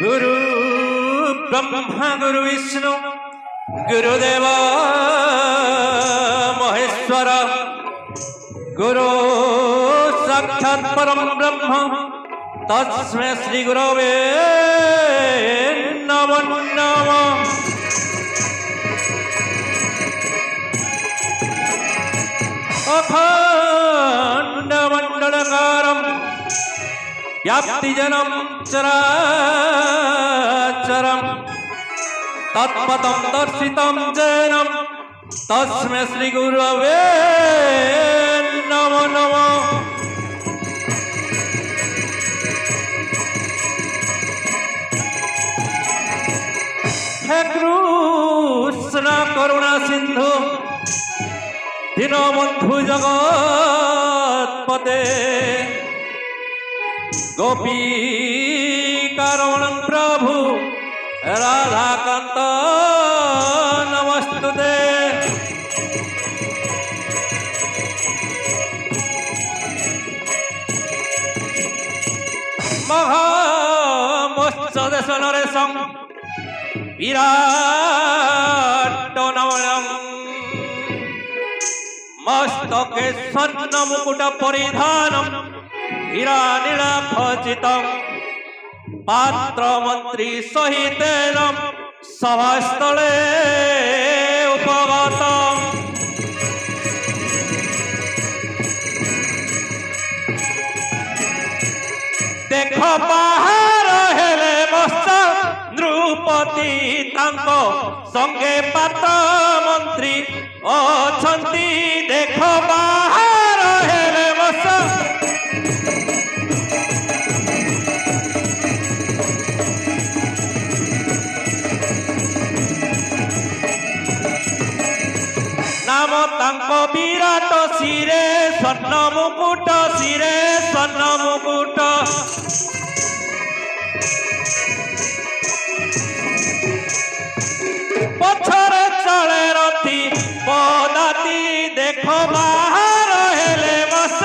गुरु ब्रह्मा गुरु विष्णु गुरुदेव महेश्वर गुरु साक्षात् परम ब्रह्म तस्मै श्री गुरवे नमो नमः। अखंड मंडलकारं व्याप्तिजनं चराचरं तत्पदं दर्शितं येन तस्मै श्री गुरवे नमो नमः। हे कृष्ण करुणा सिंधु दीनबंधु जगत्पते गोपीकारण प्रभु राधाकांत नमस्तुते। महामोत्सदेश नरेशं विराट नमनं मस्तके स्वर्ण मुकुट परिधानम हीरा नीला खचितम पात्र मंत्री सहितेन सभास्थले उपगतम। देख बाहर हेले मस्त नृपति तांको संगे पात्र मंत्री अछंती। देख बाहर हेले मस्त नाम तांको विराट शिरे स्वर्ण मुकुट शिरे स्वर्ण मुकुट। पछरे चले रथी पदाती देख बाहर हेले बस।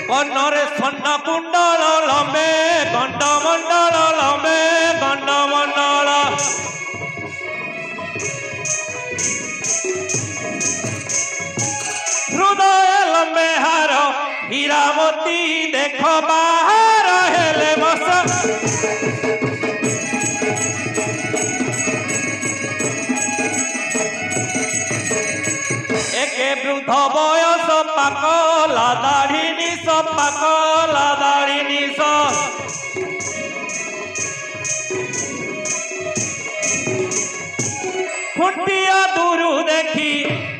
कन्नरे स्वर्ण कुंडल लंबे गंडमंडल लंबे गंडमंडल। हृदय लंबे हार हीरामती देख बाहर हेले बस। एके वृद्ध बयस पाकला दाढ़ी निश पाकला दाढ़ी निश। खुंटिया दूरु देखी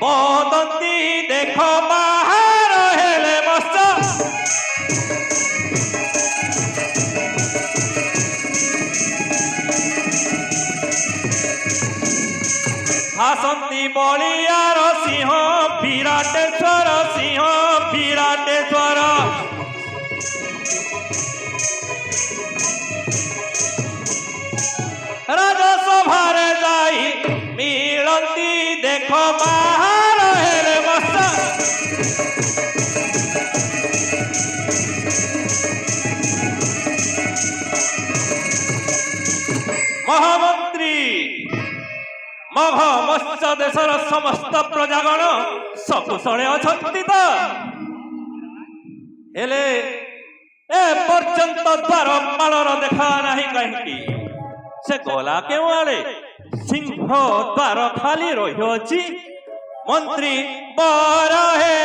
बदंती देख बाहर हेले बस। हासंती बलियार सिंह विराटेश्वर सिंह विराटेश्वर। राजसभारे जाई मिलती देख बाहर हेले बस। महामंत्री मघ मत्स्य देशर समस्त प्रजागण सकुशले अछंती तो हेले ए पर्यंत द्वार पालर देखा नहीं कहीं से गला क्यों आले सिंह द्वार खाली रही। मंत्री बर हे